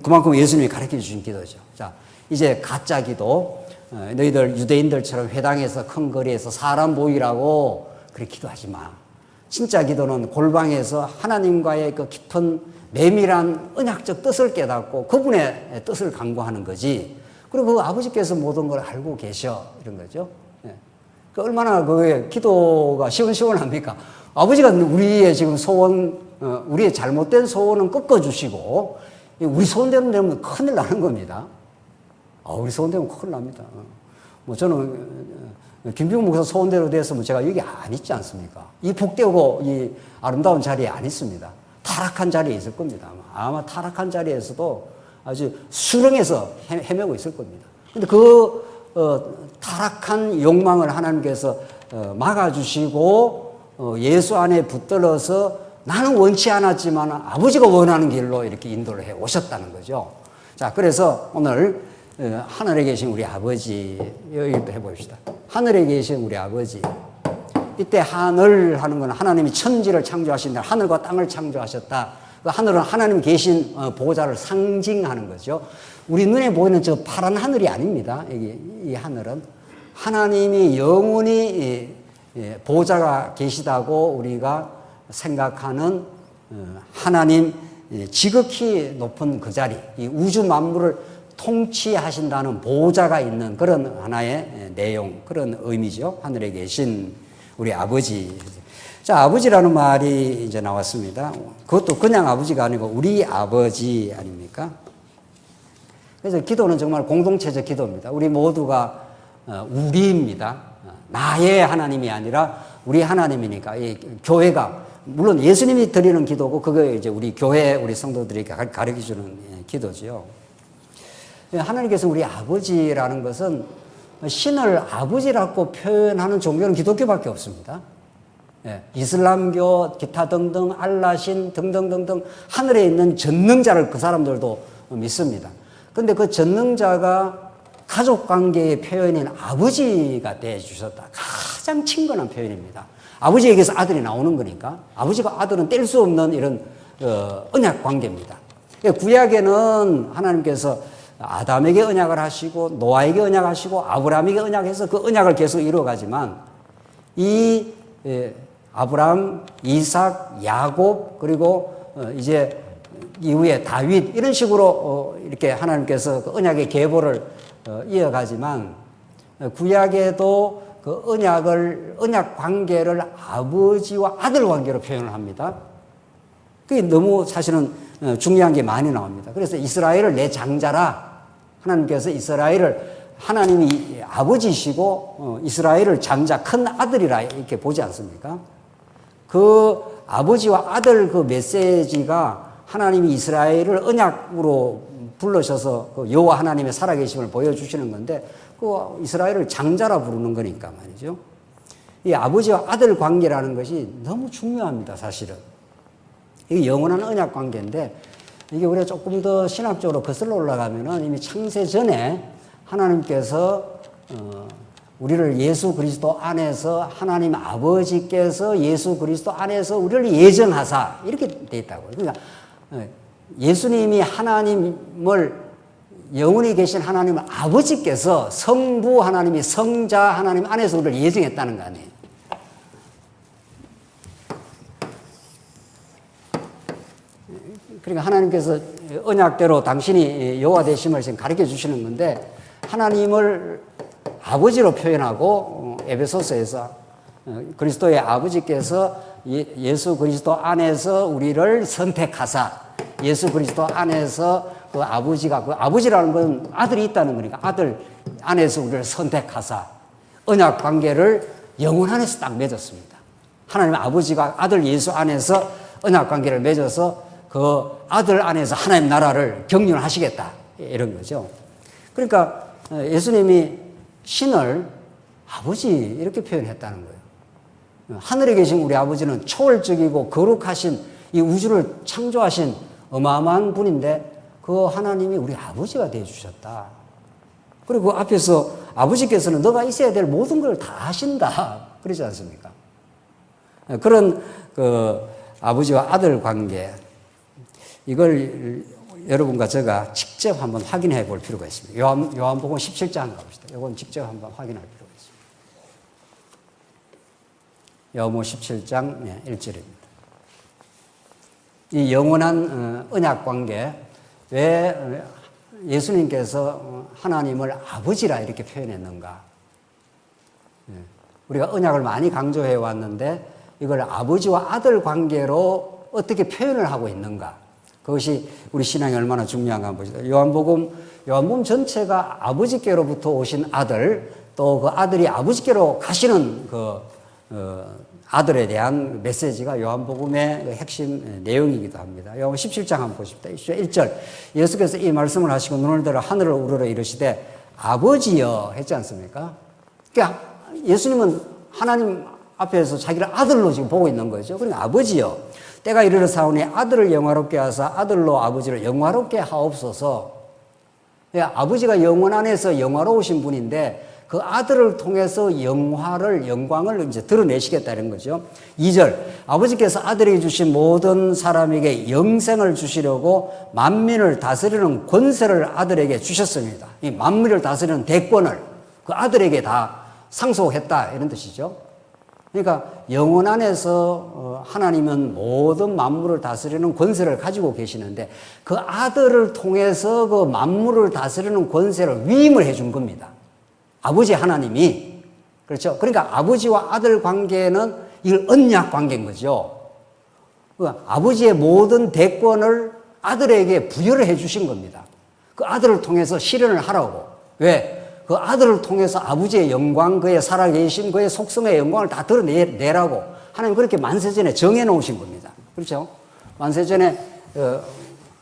그만큼 예수님이 가르쳐 주신 기도죠. 자, 이제 가짜 기도, 너희들 유대인들처럼 회당에서 큰 거리에서 사람 모이라고 그렇게 기도하지 마. 진짜 기도는 골방에서 하나님과의 그 깊은 매밀한 언약적 뜻을 깨닫고 그분의 뜻을 간구하는 거지. 그리고 그 아버지께서 모든 걸 알고 계셔 이런 거죠. 얼마나 그 기도가 시원시원합니까? 아버지가 우리의 지금 소원, 우리의 잘못된 소원은 꺾어주시고 우리 소원대로 되면 큰일 나는 겁니다. 우리 소원대로 큰일 납니다. 뭐 저는 김병훈 목사 소원대로 됐으면 제가 여기 안 있지 않습니까? 이 복되고 이 아름다운 자리에 안 있습니다. 타락한 자리에 있을 겁니다. 아마 타락한 자리에서도 아주 수렁에서 헤매고 있을 겁니다. 근데 타락한 욕망을 하나님께서 막아주시고 예수 안에 붙들어서 나는 원치 않았지만 아버지가 원하는 길로 이렇게 인도를 해 오셨다는 거죠. 자, 그래서 오늘 하늘에 계신 우리 아버지 여기도 해봅시다. 하늘에 계신 우리 아버지. 이때 하늘 하는 건 하나님이 천지를 창조하신 날 하늘과 땅을 창조하셨다. 그 하늘은 하나님 계신 보호자를 상징하는 거죠. 우리 눈에 보이는 저 파란 하늘이 아닙니다. 이 하늘은 하나님이 영원히 보호자가 계시다고 우리가 생각하는 하나님 지극히 높은 그 자리, 이 우주 만물을 통치하신다는 보호자가 있는 그런 하나의 내용, 그런 의미죠. 하늘에 계신 우리 아버지. 자, 아버지라는 말이 이제 나왔습니다. 그것도 그냥 아버지가 아니고 우리 아버지 아닙니까? 그래서 기도는 정말 공동체적 기도입니다. 우리 모두가 우리입니다. 나의 하나님이 아니라 우리 하나님이니까 이 교회가 물론 예수님이 드리는 기도고 그게 이제 우리 교회 우리 성도들이 가르쳐 주는 기도지요. 하나님께서 우리 아버지라는 것은 신을 아버지라고 표현하는 종교는 기독교밖에 없습니다. 이슬람교, 기타 등등, 알라신 등등등등 하늘에 있는 전능자를 그 사람들도 믿습니다. 그런데 그 전능자가 가족관계의 표현인 아버지가 되어주셨다. 가장 친근한 표현입니다. 아버지에게서 아들이 나오는 거니까 아버지가 아들은 뗄 수 없는 이런 언약관계입니다. 구약에는 하나님께서 아담에게 언약을 하시고 노아에게 언약하시고 아브라함에게 언약해서 그 언약을 계속 이루어가지만 이 아브라함, 이삭, 야곱 그리고 이제 이후에 다윗 이런 식으로 이렇게 하나님께서 그 언약의 계보를 이어가지만 구약에도 그 언약 관계를 아버지와 아들 관계로 표현을 합니다. 그게 너무 사실은 중요한 게 많이 나옵니다. 그래서 이스라엘을 내 장자라 하나님께서 이스라엘을 하나님이 아버지시고 이스라엘을 장자 큰 아들이라 이렇게 보지 않습니까? 그 아버지와 아들 그 메시지가 하나님이 이스라엘을 언약으로 불러셔서 그 여호와 하나님의 살아계심을 보여주시는 건데 그 이스라엘을 장자라 부르는 거니까 말이죠. 이 아버지와 아들 관계라는 것이 너무 중요합니다, 사실은. 이게 영원한 언약 관계인데 이게 우리가 조금 더 신학적으로 거슬러 올라가면은 이미 창세 전에 하나님께서 우리를 예수 그리스도 안에서 하나님 아버지께서 예수 그리스도 안에서 우리를 예정하사 이렇게 돼 있다고요. 그러니까 예수님이 하나님을 영원히 계신 하나님 아버지께서 성부 하나님이 성자 하나님 안에서 우리를 예정했다는 거 아니에요. 그러니까 하나님께서 언약대로 당신이 여호와 되심을 지금 가르쳐 주시는 건데 하나님을 아버지로 표현하고 에베소서에서 그리스도의 아버지께서 예수 그리스도 안에서 우리를 선택하사 예수 그리스도 안에서 그 아버지가 그 아버지라는 건 아들이 있다는 거니까 아들 안에서 우리를 선택하사 언약 관계를 영혼 안에서 딱 맺었습니다. 하나님 아버지가 아들 예수 안에서 언약 관계를 맺어서 그 아들 안에서 하나님 나라를 경륜하시겠다 이런 거죠. 그러니까 예수님이 신을 아버지 이렇게 표현했다는 거예요. 하늘에 계신 우리 아버지는 초월적이고 거룩하신 이 우주를 창조하신 어마어마한 분인데 그 하나님이 우리 아버지가 되어주셨다. 그리고 그 앞에서 아버지께서는 너가 있어야 될 모든 걸 다 하신다. 그러지 않습니까? 그런 그 아버지와 아들 관계 이걸 여러분과 제가 직접 한번 확인해 볼 필요가 있습니다. 요한복음 17장 가봅시다. 이건 직접 한번 확인할 필요가 있습니다. 요한복음 17장 1절입니다. 이 영원한 언약 관계, 왜 예수님께서 하나님을 아버지라 이렇게 표현했는가? 우리가 언약을 많이 강조해 왔는데 이걸 아버지와 아들 관계로 어떻게 표현을 하고 있는가? 그것이 우리 신앙이 얼마나 중요한가 한번 보시죠. 요한복음 전체가 아버지께로부터 오신 아들, 또 그 아들이 아버지께로 가시는 그 아들에 대한 메시지가 요한복음의 핵심 내용이기도 합니다. 요한복음 17장 한번 보십시다. 1절. 예수께서 이 말씀을 하시고 눈을 들어 하늘을 우러러 이르시되 아버지여 했지 않습니까? 그러니까 예수님은 하나님 앞에서 자기를 아들로 지금 보고 있는 거죠. 그러니까 아버지여. 때가 이르러 사오니 아들을 영화롭게 하사 아들로 아버지를 영화롭게 하옵소서. 아버지가 영원 안에서 영화로우신 분인데 그 아들을 통해서 영광을 이제 드러내시겠다는 거죠. 2절. 아버지께서 아들에게 주신 모든 사람에게 영생을 주시려고 만민을 다스리는 권세를 아들에게 주셨습니다. 이 만민을 다스리는 대권을 그 아들에게 다 상속했다 이런 뜻이죠. 그러니까 영혼 안에서 하나님은 모든 만물을 다스리는 권세를 가지고 계시는데 그 아들을 통해서 그 만물을 다스리는 권세를 위임을 해준 겁니다. 아버지 하나님이. 그렇죠? 그러니까 아버지와 아들 관계는 이걸 언약 관계인 거죠. 아버지의 모든 대권을 아들에게 부여를 해 주신 겁니다. 그 아들을 통해서 실현을 하라고. 왜? 그 아들을 통해서 아버지의 영광, 그의 살아계신 그의 속성의 영광을 다 드러내라고 하나님 그렇게 만세전에 정해놓으신 겁니다. 그렇죠? 만세전에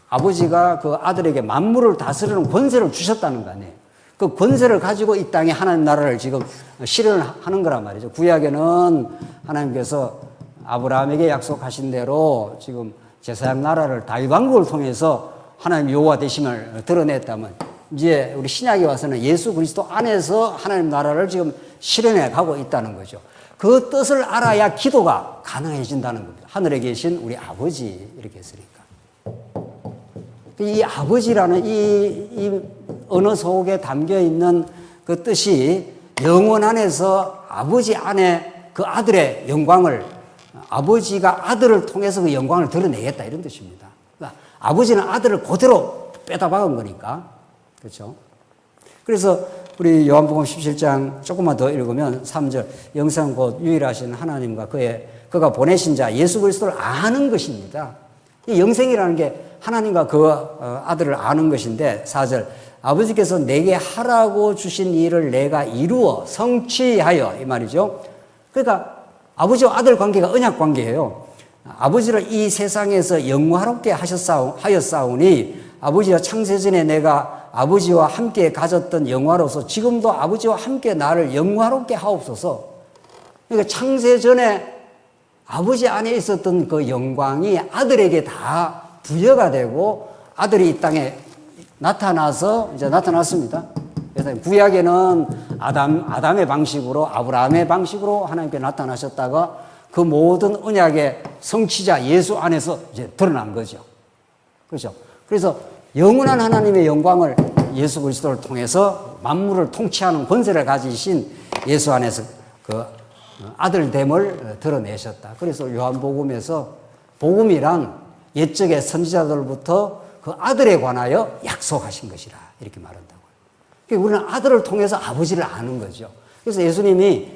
아버지가 그 아들에게 만물을 다스리는 권세를 주셨다는 거 아니에요. 그 권세를 가지고 이 땅에 하나님 나라를 지금 실현을 하는 거란 말이죠. 구약에는 하나님께서 아브라함에게 약속하신 대로 지금 제사장 나라를 다윗 왕국을 통해서 하나님 여호와 되심을 드러냈다면 이제 우리 신약에 와서는 예수 그리스도 안에서 하나님 나라를 지금 실현해 가고 있다는 거죠. 그 뜻을 알아야 기도가 가능해진다는 겁니다. 하늘에 계신 우리 아버지 이렇게 했으니까. 이 아버지라는 이 언어 속에 담겨 있는 그 뜻이 영혼 안에서 아버지 안에 그 아들의 영광을 아버지가 아들을 통해서 그 영광을 드러내겠다 이런 뜻입니다. 그러니까 아버지는 아들을 그대로 빼다 박은 거니까. 그렇죠? 그래서 우리 요한복음 17장 조금만 더 읽으면 3절 영생 곧 유일하신 하나님과 그가 보내신 자 예수 그리스도를 아는 것입니다. 이 영생이라는 게 하나님과 그 아들을 아는 것인데 4절 아버지께서 내게 하라고 주신 일을 내가 이루어 성취하여 이 말이죠. 그러니까 아버지와 아들 관계가 언약 관계예요. 아버지를 이 세상에서 영화롭게 하였사오니 아버지와 창세전에 내가 아버지와 함께 가졌던 영화로서 지금도 아버지와 함께 나를 영화롭게 하옵소서. 그러니까 창세전에 아버지 안에 있었던 그 영광이 아들에게 다 부여가 되고 아들이 이 땅에 나타나서 이제 나타났습니다. 그래서 구약에는 아담의 방식으로 아브라함의 방식으로 하나님께 나타나셨다가 그 모든 언약의 성취자 예수 안에서 이제 드러난 거죠. 그렇죠? 그래서 영원한 하나님의 영광을 예수 그리스도를 통해서 만물을 통치하는 권세를 가지신 예수 안에서 그 아들됨을 드러내셨다. 그래서 요한복음에서 복음이란 옛적의 선지자들부터 그 아들에 관하여 약속하신 것이라 이렇게 말한다고요. 그러니까 우리는 아들을 통해서 아버지를 아는 거죠. 그래서 예수님이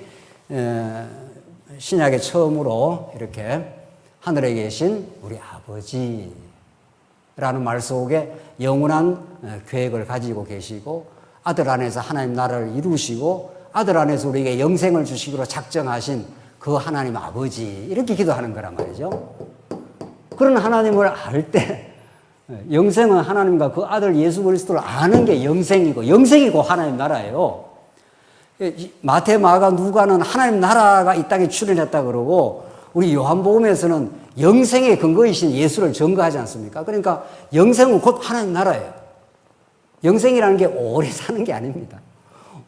신약의 처음으로 이렇게 하늘에 계신 우리 아버지라는 말 속에 영원한 계획을 가지고 계시고 아들 안에서 하나님 나라를 이루시고 아들 안에서 우리에게 영생을 주시기로 작정하신 그 하나님 아버지 이렇게 기도하는 거란 말이죠. 그런 하나님을 알 때 영생은 하나님과 그 아들 예수 그리스도를 아는 게 영생이고 하나님 나라예요. 마태, 마가, 누가는 하나님 나라가 이 땅에 출현했다 그러고 우리 요한복음에서는 영생의 근거이신 예수를 증거하지 않습니까? 그러니까 영생은 곧 하나님 나라예요. 영생이라는 게 오래 사는 게 아닙니다.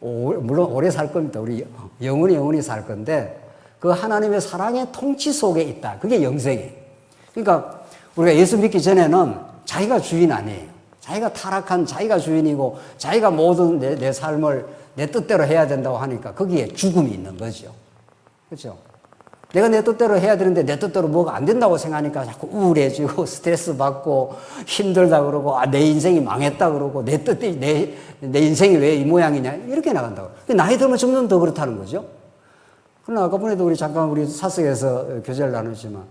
물론 오래 살 겁니다. 우리 영원히 살 건데 그 하나님의 사랑의 통치 속에 있다. 그게 영생이에요. 그러니까 우리가 예수 믿기 전에는 자기가 주인 아니에요. 자기가 타락한 자기가 주인이고 자기가 모든 내 삶을 내 뜻대로 해야 된다고 하니까 거기에 죽음이 있는 거죠. 그렇죠? 내가 내 뜻대로 해야 되는데 내 뜻대로 뭐가 안 된다고 생각하니까 자꾸 우울해지고 스트레스 받고 힘들다 그러고 내 인생이 망했다 그러고 내 인생이 왜 이 모양이냐 이렇게 나간다고. 나이 들면 점점 더 그렇다는 거죠. 그러나 아까 전에도 우리 잠깐 우리 사석에서 교제를 나눴지만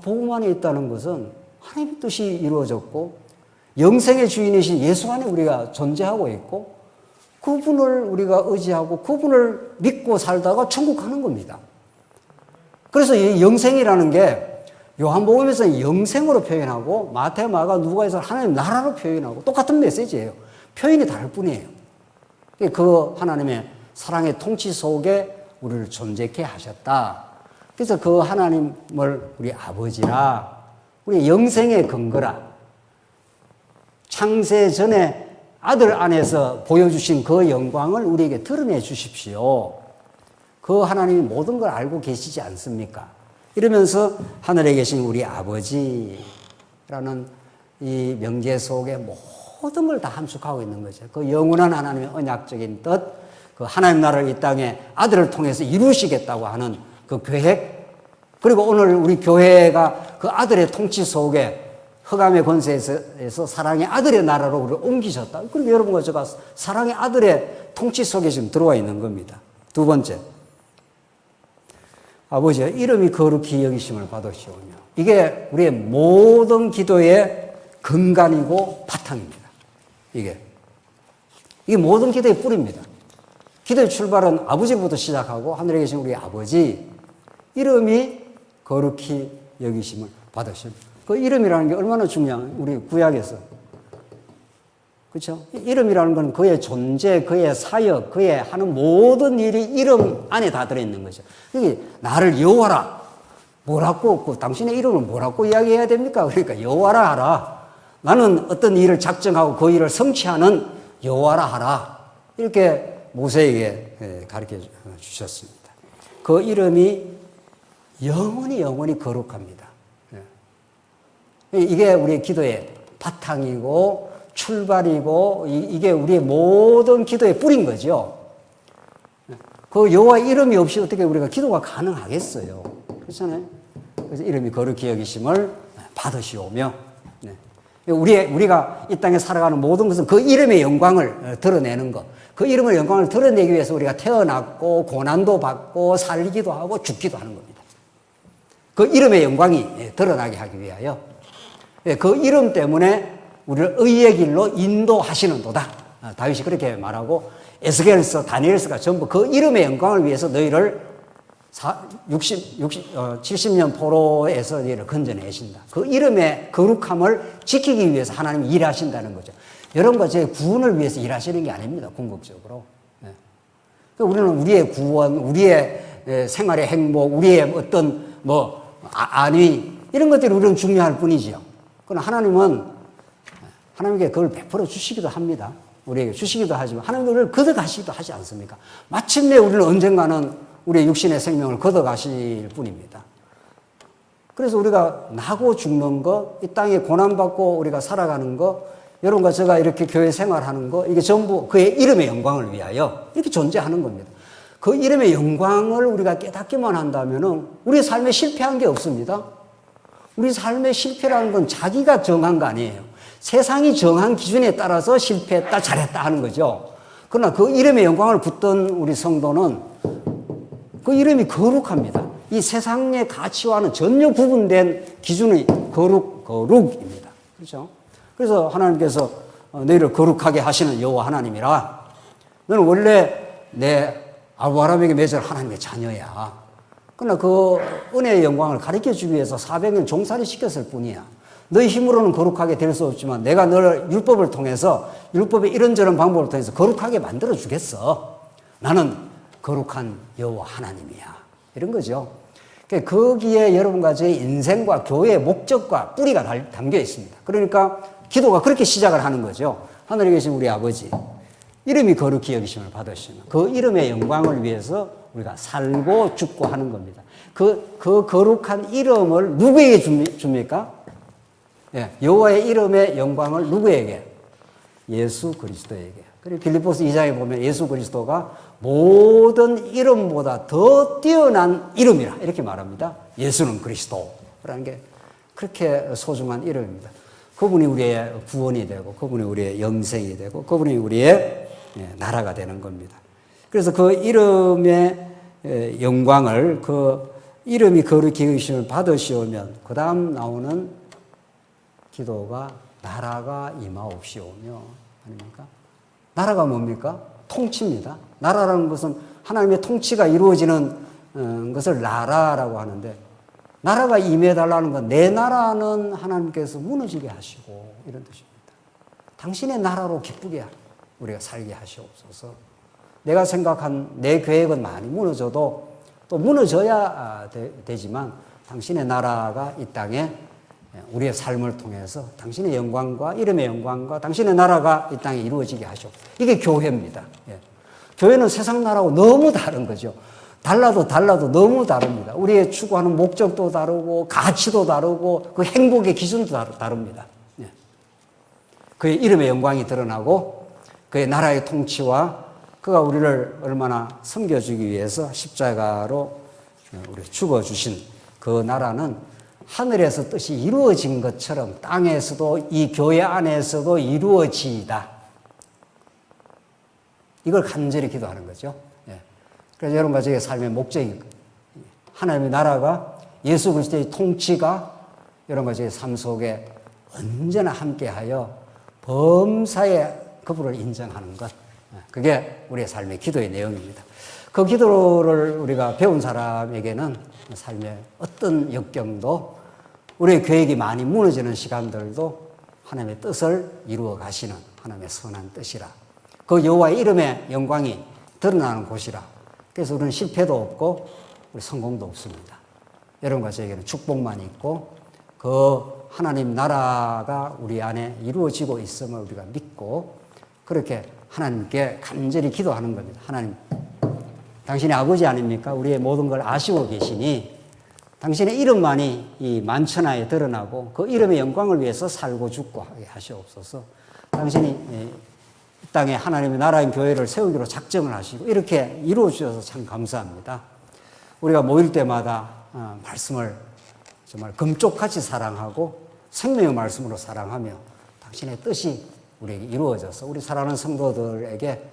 복음 안에 있다는 것은 하나님의 뜻이 이루어졌고 영생의 주인이신 예수 안에 우리가 존재하고 있고 그분을 우리가 의지하고 그분을 믿고 살다가 천국 가는 겁니다. 그래서 이 영생이라는 게 요한복음에서는 영생으로 표현하고 마태, 마가, 누가에서 하나님 나라로 표현하고 똑같은 메시지예요. 표현이 다를 뿐이에요. 그 하나님의 사랑의 통치 속에 우리를 존재케 하셨다. 그래서 그 하나님을 우리 아버지라, 우리 영생의 근거라, 창세 전에 아들 안에서 보여주신 그 영광을 우리에게 드러내 주십시오. 그 하나님이 모든 걸 알고 계시지 않습니까? 이러면서 하늘에 계신 우리 아버지라는 이 명제 속에 모든 걸 다 함축하고 있는 거죠. 그 영원한 하나님의 언약적인 뜻, 그 하나님 나라를 이 땅에 아들을 통해서 이루시겠다고 하는 그 계획, 그리고 오늘 우리 교회가 그 아들의 통치 속에 흑암의 권세에서 사랑의 아들의 나라로 우리를 옮기셨다. 그리고 여러분과 제가 사랑의 아들의 통치 속에 지금 들어와 있는 겁니다. 두 번째, 아버지의 이름이 거룩히 여기심을 받으시오며. 이게 우리의 모든 기도의 근간이고 바탕입니다. 이게 모든 기도의 뿌리입니다. 기도의 출발은 아버지부터 시작하고 하늘에 계신 우리 아버지 이름이 거룩히 여기심을 받으시오. 그 이름이라는 게 얼마나 중요한 우리 구약에서 그렇죠? 이름이라는 건 그의 존재, 그의 사역, 그의 하는 모든 일이 이름 안에 다 들어있는 거죠. 이게 나를 여호와라 뭐라고 당신의 이름을 뭐라고 이야기해야 됩니까? 그러니까 여호와라 하라. 나는 어떤 일을 작정하고 그 일을 성취하는 여호와라 하라. 이렇게 모세에게 가르쳐 주셨습니다. 그 이름이 영원히 거룩합니다. 이게 우리의 기도의 바탕이고 출발이고 이게 우리의 모든 기도의 뿌리인 거죠. 그 여호와 이름이 없이 어떻게 우리가 기도가 가능하겠어요? 그렇잖아요. 그래서 이름이 거룩히 여기심을 받으시오며, 우리가 이 땅에 살아가는 모든 것은 그 이름의 영광을 드러내는 것. 그 이름의 영광을 드러내기 위해서 우리가 태어났고 고난도 받고 살기도 하고 죽기도 하는 겁니다. 그 이름의 영광이 드러나게 하기 위하여 그 이름 때문에 우리를 의의 길로 인도하시는도다. 다윗이 그렇게 말하고 에스겔서, 다니엘서가 전부 그 이름의 영광을 위해서 너희를 70년 포로에서 너희를 건져내신다. 그 이름의 거룩함을 지키기 위해서 하나님이 일하신다는 거죠. 여러분과 제 구원을 위해서 일하시는 게 아닙니다. 궁극적으로. 우리는 우리의 구원, 우리의 생활의 행복, 우리의 어떤 안위 이런 것들이 우리는 중요할 뿐이지요. 그러나 하나님께 그걸 베풀어 주시기도 합니다. 우리에게 주시기도 하지만 하나님은 우리를 걷어가시기도 하지 않습니까? 마침내 우리는 언젠가는 우리의 육신의 생명을 걷어가실 뿐입니다. 그래서 우리가 나고 죽는 거, 이 땅에 고난받고 우리가 살아가는 거, 여러분과 제가 이렇게 교회 생활하는 거, 이게 전부 그의 이름의 영광을 위하여 이렇게 존재하는 겁니다. 그 이름의 영광을 우리가 깨닫기만 한다면은 우리 삶에 실패한 게 없습니다. 우리 삶의 실패라는 건 자기가 정한 거 아니에요. 세상이 정한 기준에 따라서 실패했다, 잘했다 하는 거죠. 그러나 그 이름의 영광을 붙던 우리 성도는 그 이름이 거룩합니다. 이 세상의 가치와는 전혀 구분된 기준의 거룩입니다. 그렇죠? 그래서 하나님께서 너희를 거룩하게 하시는 여호와 하나님이라. 너는 원래 내 아브라함에게 맺은 하나님의 자녀야. 그러나 그 은혜의 영광을 가르쳐주기 위해서 400년 종살이 시켰을 뿐이야. 너희 힘으로는 거룩하게 될 수 없지만 내가 너를 율법을 통해서 율법의 이런저런 방법을 통해서 거룩하게 만들어 주겠어. 나는 거룩한 여호와 하나님이야. 이런 거죠. 거기에 여러분과 제 인생과 교회의 목적과 뿌리가 담겨 있습니다. 그러니까 기도가 그렇게 시작을 하는 거죠. 하늘에 계신 우리 아버지, 이름이 거룩히 여기심을 받으시는 그 이름의 영광을 위해서 우리가 살고 죽고 하는 겁니다. 그 거룩한 이름을 누구에게 줍니까? 예, 여호와의 이름의 영광을 누구에게? 예수 그리스도에게. 그리고 빌립보서 2장에 보면 예수 그리스도가 모든 이름보다 더 뛰어난 이름이라 이렇게 말합니다. 예수는 그리스도라는 게 그렇게 소중한 이름입니다. 그분이 우리의 구원이 되고 그분이 우리의 영생이 되고 그분이 우리의 나라가 되는 겁니다. 그래서 그 이름의 영광을 그 이름이 거룩히 여기심을 받으시오면 그 다음 나오는 기도가 나라가 임하옵시오며 아닙니까? 나라가 뭡니까? 통치입니다. 나라라는 것은 하나님의 통치가 이루어지는 것을 나라라고 하는데 나라가 임해달라는 건 내 나라는 하나님께서 무너지게 하시고 이런 뜻입니다. 당신의 나라로 기쁘게 우리가 살게 하시옵소서. 내가 생각한 내 계획은 많이 무너져도 또 무너져야 되지만 당신의 나라가 이 땅에 우리의 삶을 통해서 당신의 영광과 이름의 영광과 당신의 나라가 이 땅에 이루어지게 하시오. 이게 교회입니다. 예. 교회는 세상 나라하고 너무 다른 거죠. 달라도 너무 다릅니다. 우리의 추구하는 목적도 다르고 가치도 다르고 그 행복의 기준도 다릅니다. 예. 그의 이름의 영광이 드러나고 그의 나라의 통치와 그가 우리를 얼마나 섬겨주기 위해서 십자가로 우리 죽어주신 그 나라는 하늘에서 뜻이 이루어진 것처럼 땅에서도 이 교회 안에서도 이루어지이다. 이걸 간절히 기도하는 거죠. 예. 그래서 여러분과 저의 삶의 목적이 하나님의 나라가 예수 그리스도의 통치가 여러분과 저의 삶 속에 언제나 함께하여 범사에 그분을 인정하는 것. 그게 우리의 삶의 기도의 내용입니다. 그 기도를 우리가 배운 사람에게는 삶의 어떤 역경도 우리의 계획이 많이 무너지는 시간들도 하나님의 뜻을 이루어 가시는 하나님의 선한 뜻이라. 그 여호와의 이름의 영광이 드러나는 곳이라. 그래서 우리는 실패도 없고 우리 성공도 없습니다. 여러분과 저에게는 축복만 있고 그 하나님 나라가 우리 안에 이루어지고 있음을 우리가 믿고 그렇게 하나님께 간절히 기도하는 겁니다. 하나님, 당신의 아버지 아닙니까? 우리의 모든 걸 아시고 계시니 당신의 이름만이 이 만천하에 드러나고 그 이름의 영광을 위해서 살고 죽고 하게 하시옵소서. 당신이 이 땅에 하나님의 나라인 교회를 세우기로 작정을 하시고 이렇게 이루어 주셔서 참 감사합니다. 우리가 모일 때마다 말씀을 정말 금쪽같이 사랑하고 생명의 말씀으로 사랑하며 당신의 뜻이 우리에게 이루어져서 우리 사랑하는 성도들에게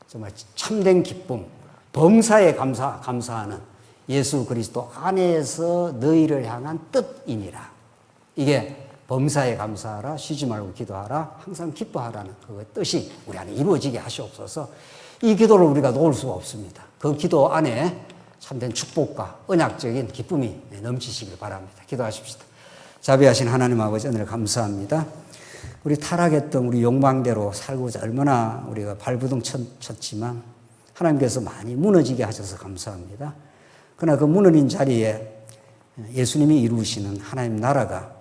정말 참된 기쁨, 범사에 감사하는 예수 그리스도 안에서 너희를 향한 뜻이니라. 이게 범사에 감사하라, 쉬지 말고 기도하라, 항상 기뻐하라는 그 뜻이 우리 안에 이루어지게 하시옵소서. 이 기도를 우리가 놓을 수가 없습니다. 그 기도 안에 참된 축복과 언약적인 기쁨이 넘치시길 바랍니다. 기도하십시다. 자비하신 하나님 아버지, 오늘 감사합니다. 우리 타락했던 우리 욕망대로 살고자 얼마나 우리가 발부둥 쳤지만 하나님께서 많이 무너지게 하셔서 감사합니다. 그러나 그 무너진 자리에 예수님이 이루시는 하나님 나라가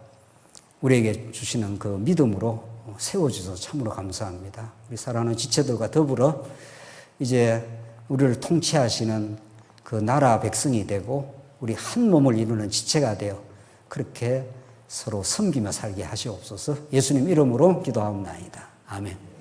우리에게 주시는 그 믿음으로 세워주셔서 참으로 감사합니다. 우리 사랑하는 지체들과 더불어 이제 우리를 통치하시는 그 나라 백성이 되고 우리 한 몸을 이루는 지체가 되어 그렇게 서로 섬기며 살게 하시옵소서. 예수님 이름으로 기도하옵나이다. 아멘.